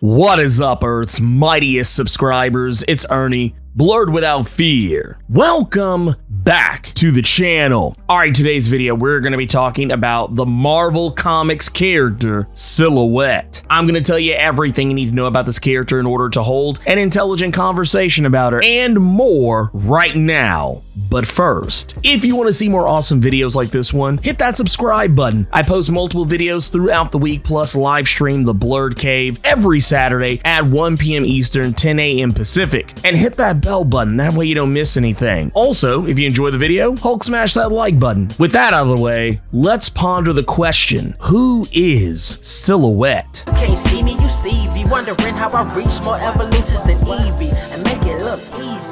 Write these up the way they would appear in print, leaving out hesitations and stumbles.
What is up, Earth's mightiest subscribers? It's Ernie, Blerd without fear. Welcome back to the channel. Alright, today's video, we're going to be talking about the Marvel Comics character, Silhouette. I'm going to tell you everything you need to know about this character in order to hold an intelligent conversation about her, and more right now. But first, if you want to see more awesome videos like this one, hit that subscribe button. I post multiple videos throughout the week, plus live stream the Blerd Cave every Saturday at 1 p.m. Eastern, 10 a.m. Pacific. And hit that bell button, that way you don't miss anything. Also, if you enjoy the video, Hulk smash that like button. With that out of the way, let's ponder the question, who is Silhouette? You can't see me, you Stevie, wondering how I reach more evolutions than Evie and make it look easy.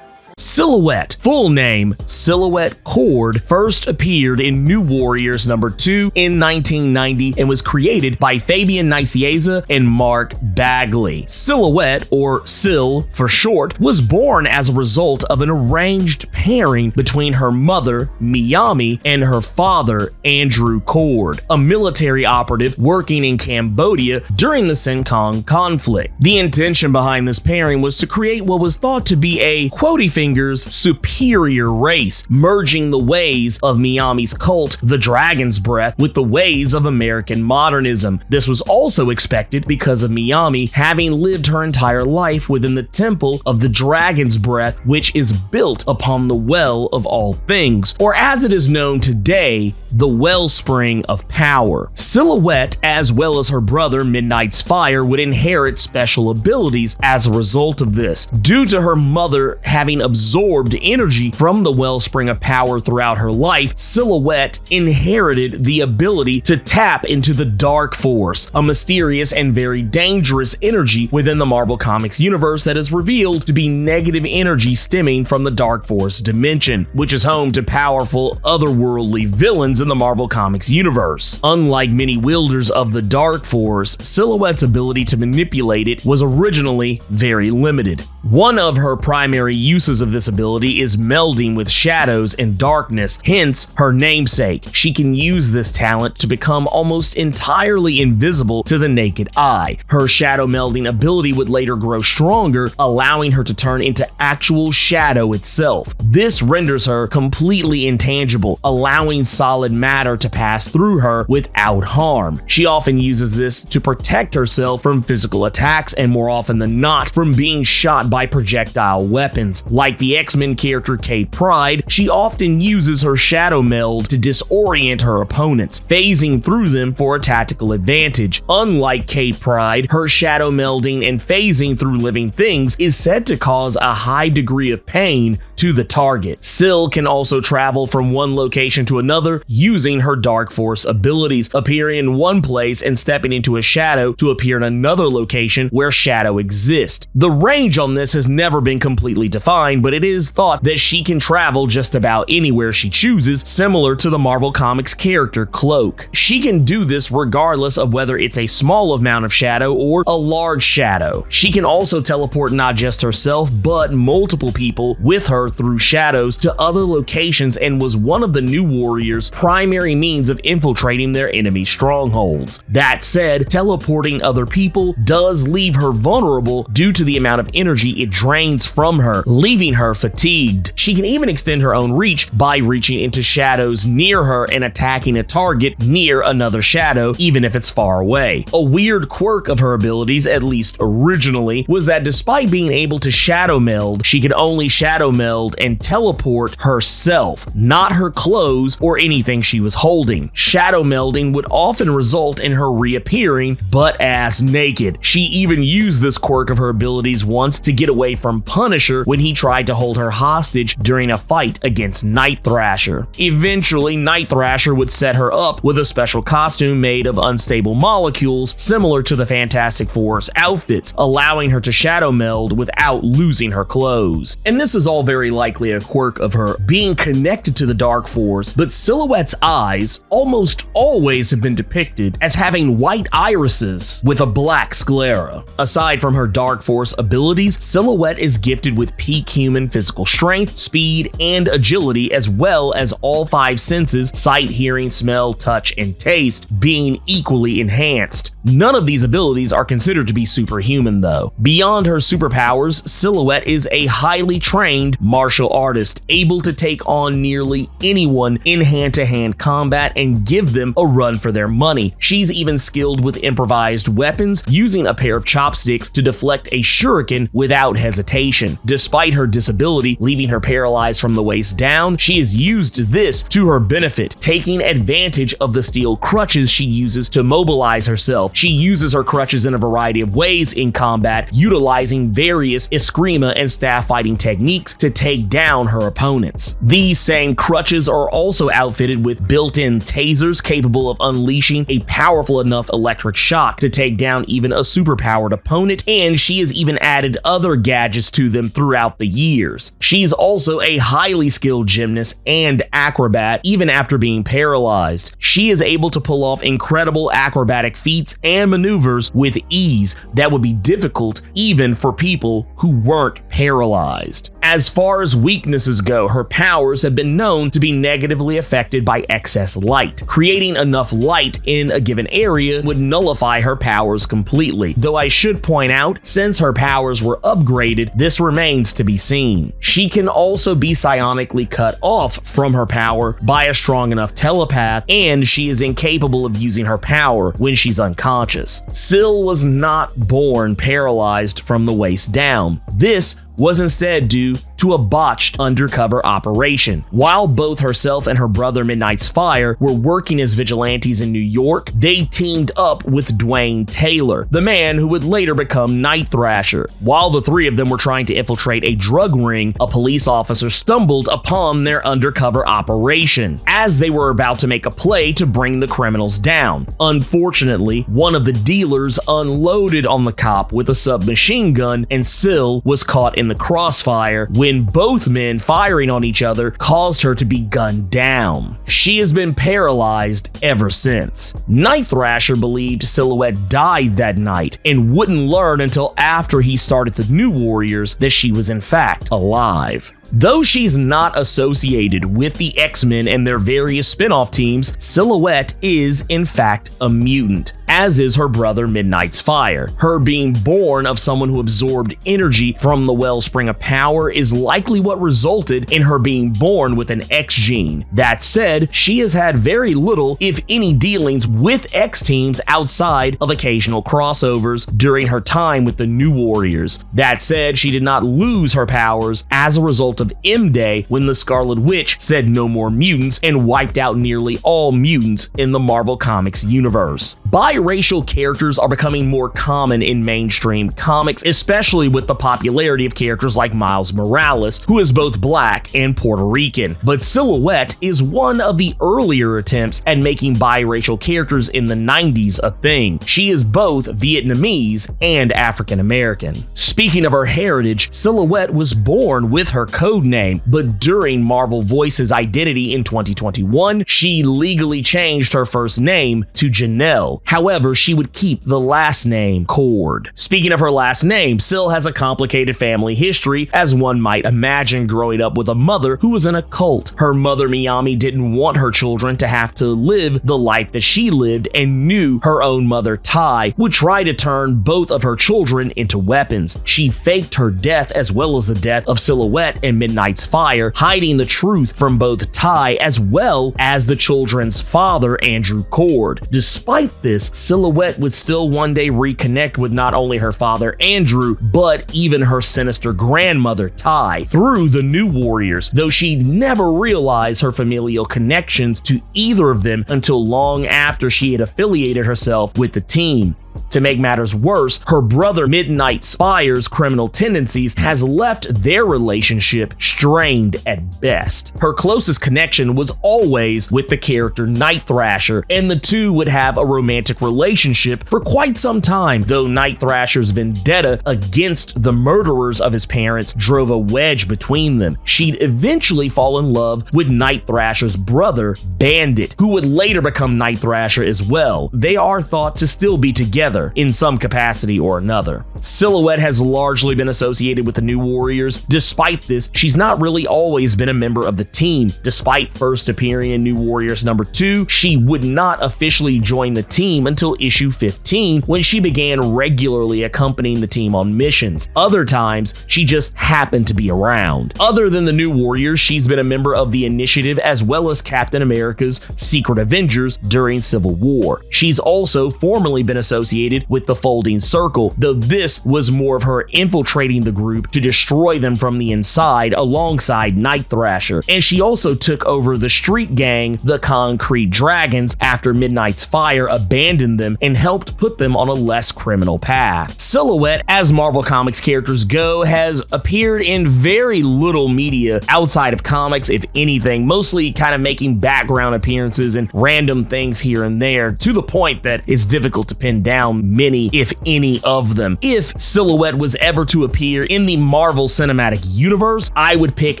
Silhouette, full name Silhouette Cord, first appeared in New Warriors #2 in 1990 and was created by Fabian Nicieza and Mark Bagley. Silhouette, or Sil for short, was born as a result of an arranged pairing between her mother, Miami, and her father, Andrew Cord, a military operative working in Cambodia during the Senkong conflict. The intention behind this pairing was to create what was thought to be a quotey finger's superior race, merging the ways of Miami's cult, the Dragon's Breath, with the ways of American modernism. This was also expected because of Miami having lived her entire life within the temple of the Dragon's Breath, which is built upon the well of all things, or as it is known today, the wellspring of power. Silhouette, as well as her brother Midnight's Fire, would inherit special abilities as a result of this, due to her mother having absorbed energy from the wellspring of power throughout her life. Silhouette inherited the ability to tap into the Dark Force, a mysterious and very dangerous energy within the Marvel Comics universe that is revealed to be negative energy stemming from the Dark Force dimension, which is home to powerful otherworldly villains in the Marvel Comics universe. Unlike many wielders of the Dark Force, Silhouette's ability to manipulate it was originally very limited. One of her primary uses of this ability is melding with shadows and darkness, hence her namesake. She can use this talent to become almost entirely invisible to the naked eye. Her shadow melding ability would later grow stronger, allowing her to turn into actual shadow itself. This renders her completely intangible, allowing solid matter to pass through her without harm. She often uses this to protect herself from physical attacks, and more often than not, from being shot by projectile weapons. Like the X-Men character Kate Pryde, she often uses her shadow meld to disorient her opponents, phasing through them for a tactical advantage. Unlike Kate Pryde, her shadow melding and phasing through living things is said to cause a high degree of pain to the target. Sil can also travel from one location to another using her Dark Force abilities, appearing in one place and stepping into a shadow to appear in another location where shadow exists. The range on this has never been completely defined, but it is thought that she can travel just about anywhere she chooses, similar to the Marvel Comics character Cloak. She can do this regardless of whether it's a small amount of shadow or a large shadow. She can also teleport not just herself, but multiple people with her through shadows to other locations, and was one of the New Warriors' primary means of infiltrating their enemy strongholds. That said, teleporting other people does leave her vulnerable due to the amount of energy it drains from her, leaving her fatigued. She can even extend her own reach by reaching into shadows near her and attacking a target near another shadow, even if it's far away. A weird quirk of her abilities, at least originally, was that despite being able to shadow meld, she could only shadow meld and teleport herself, not her clothes or anything she was holding. Shadow melding would often result in her reappearing, but ass naked. She even used this quirk of her abilities once to get away from Punisher when he tried to hold her hostage during a fight against Night Thrasher. Eventually, Night Thrasher would set her up with a special costume made of unstable molecules similar to the Fantastic Four's outfits, allowing her to shadow meld without losing her clothes. And this is all very very likely a quirk of her being connected to the Dark Force, but Silhouette's eyes almost always have been depicted as having white irises with a black sclera. Aside from her Dark Force abilities, Silhouette is gifted with peak human physical strength, speed, and agility, as well as all 5 senses, sight, hearing, smell, touch, and taste, being equally enhanced. None of these abilities are considered to be superhuman though. Beyond her superpowers, Silhouette is a highly trained martial artist, able to take on nearly anyone in hand-to-hand combat and give them a run for their money. She's even skilled with improvised weapons, using a pair of chopsticks to deflect a shuriken without hesitation. Despite her disability leaving her paralyzed from the waist down, she has used this to her benefit, taking advantage of the steel crutches she uses to mobilize herself. She uses her crutches in a variety of ways in combat, utilizing various eskrima and staff fighting techniques to take down her opponents. These same crutches are also outfitted with built-in tasers capable of unleashing a powerful enough electric shock to take down even a superpowered opponent, and she has even added other gadgets to them throughout the years. She's also a highly skilled gymnast and acrobat even after being paralyzed. She is able to pull off incredible acrobatic feats and maneuvers with ease that would be difficult even for people who weren't paralyzed. As far as weaknesses go, her powers have been known to be negatively affected by excess light. Creating enough light in a given area would nullify her powers completely, though I should point out, since her powers were upgraded, this remains to be seen. She can also be psionically cut off from her power by a strong enough telepath, and she is incapable of using her power when she's unconscious. Sil was not born paralyzed from the waist down. This was instead due to a botched undercover operation. While both herself and her brother Midnight's Fire were working as vigilantes in New York, they teamed up with Dwayne Taylor, the man who would later become Night Thrasher. While the three of them were trying to infiltrate a drug ring, a police officer stumbled upon their undercover operation as they were about to make a play to bring the criminals down. Unfortunately, one of the dealers unloaded on the cop with a submachine gun, and Sil was caught in the crossfire when both men firing on each other caused her to be gunned down. She has been paralyzed ever since. Night Thrasher believed Silhouette died that night and wouldn't learn until after he started the New Warriors that she was in fact alive. Though she's not associated with the X-Men and their various spin-off teams, Silhouette is in fact a mutant, as is her brother Midnight's Fire. Her being born of someone who absorbed energy from the wellspring of power is likely what resulted in her being born with an X gene. That said, she has had very little, if any, dealings with X teams outside of occasional crossovers during her time with the New Warriors. That said, she did not lose her powers as a result of M-Day when the Scarlet Witch said no more mutants and wiped out nearly all mutants in the Marvel Comics universe. Biracial characters are becoming more common in mainstream comics, especially with the popularity of characters like Miles Morales, who is both black and Puerto Rican. But Silhouette is one of the earlier attempts at making biracial characters in the 90s a thing. She is both Vietnamese and African American. Speaking of her heritage, Silhouette was born with her code name, but during Marvel Voice's identity in 2021, she legally changed her first name to Janelle. However, she would keep the last name Cord. Speaking of her last name, Sil has a complicated family history, as one might imagine, growing up with a mother who was in a cult. Her mother Miami didn't want her children to have to live the life that she lived and knew her own mother Ty would try to turn both of her children into weapons. She faked her death as well as the death of Silhouette and Midnight's Fire, hiding the truth from both Ty as well as the children's father, Andrew Cord. Despite this, Silhouette would still one day reconnect with not only her father Andrew, but even her sinister grandmother Ty through the New Warriors, though she'd never realized her familial connections to either of them until long after she had affiliated herself with the team. To make matters worse, her brother Midnight Spire's criminal tendencies has left their relationship strained at best. Her closest connection was always with the character Night Thrasher, and the two would have a romantic relationship for quite some time, though Night Thrasher's vendetta against the murderers of his parents drove a wedge between them. She'd eventually fall in love with Night Thrasher's brother, Bandit, who would later become Night Thrasher as well. They are thought to still be together in some capacity or another. Silhouette has largely been associated with the New Warriors. Despite this, she's not really always been a member of the team. Despite first appearing in New Warriors number 2, she would not officially join the team until issue 15, when she began regularly accompanying the team on missions. Other times, she just happened to be around. Other than the New Warriors, she's been a member of the Initiative as well as Captain America's Secret Avengers during Civil War. She's also formerly been associated with the Folding Circle, though this was more of her infiltrating the group to destroy them from the inside alongside Night Thrasher, and she also took over the street gang, the Concrete Dragons, after Midnight's Fire abandoned them and helped put them on a less criminal path. Silhouette, as Marvel Comics characters go, has appeared in very little media outside of comics, if anything, mostly kind of making background appearances and random things here and there, to the point that it's difficult to pin down many, if any, of them. If Silhouette was ever to appear in the Marvel Cinematic Universe, I would pick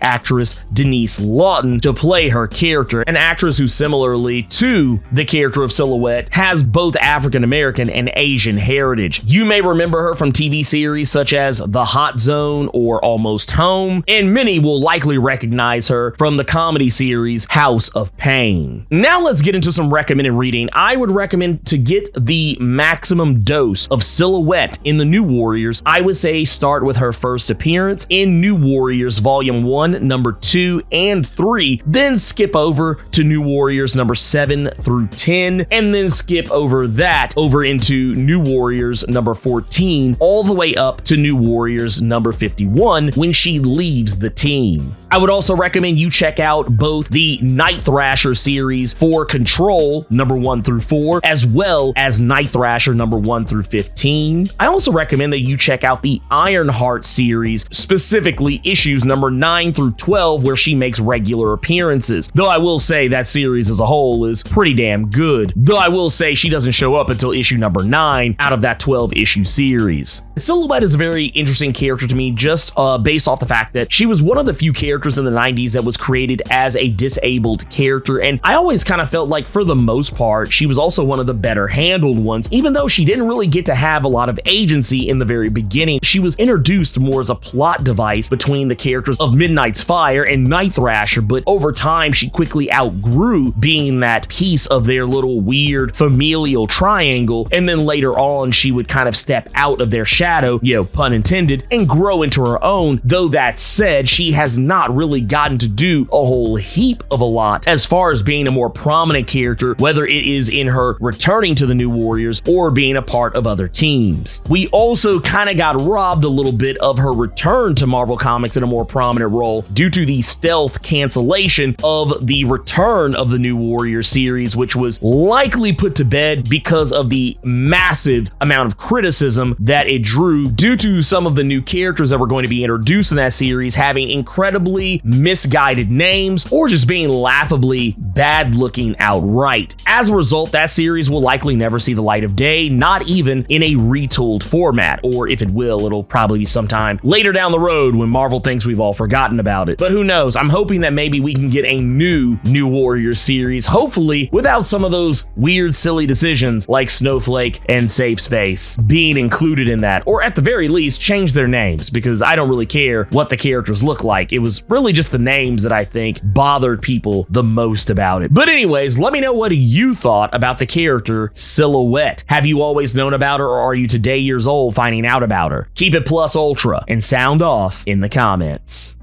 actress Denise Lawton to play her character, an actress who, similarly to the character of Silhouette, has both African American and Asian heritage. You may remember her from TV series such as The Hot Zone or Almost Home, and many will likely recognize her from the comedy series House of Pain. Now let's get into some recommended reading. I would recommend to get the maximum dose of Silhouette in the New Warriors. I would say start with her first appearance in New Warriors Volume 1, number 2, and 3, then skip over to New Warriors number 7 through 10, and then skip over that over into New Warriors number 14, all the way up to New Warriors number 51 when she leaves the team. I would also recommend you check out both the Night Thrasher series for Control number 1 through 4, as well as Night Thrasher number 1 through 15. I also recommend that you check out the Ironheart series, specifically issues number 9 through 12, where she makes regular appearances. Though I will say that series as a whole is pretty damn good. Though I will say she doesn't show up until issue number 9 out of that 12-issue series. Silhouette is a very interesting character to me, just based off the fact that she was one of the few characters in the 90s that was created as a disabled character, and I always kind of felt like, for the most part, she was also one of the better handled ones. Even though she didn't really get to have a lot of agency in the very beginning, she was introduced more as a plot device between the characters of Midnight's Fire and Night Thrasher, but over time she quickly outgrew being that piece of their little weird familial triangle, and then later on she would kind of step out of their shadow, pun intended, and grow into her own. Though that said, she has not really gotten to do a whole heap of a lot as far as being a more prominent character, whether it is in her returning to the New Warriors or being a part of other teams. We also kind of got robbed a little bit of her return to Marvel Comics in a more prominent role due to the stealth cancellation of the return of the New Warriors series, which was likely put to bed because of the massive amount of criticism that it drew due to some of the new characters that were going to be introduced in that series having incredibly misguided names or just being laughably bad looking outright. As a result, that series will likely never see the light of day, not even in a retooled format, or if it will, it'll probably be sometime later down the road when Marvel thinks we've all forgotten about it. But who knows? I'm hoping that maybe we can get a new Warriors series, hopefully without some of those weird, silly decisions like Snowflake and Safe Space being included in that, or at the very least change their names, because I don't really care what the characters look like. It was really just the names that I think bothered people the most about it. But anyways, let me know what you thought about the character Silhouette. Have you always known about her, or are you today years old finding out about her? Keep it plus ultra and sound off in the comments.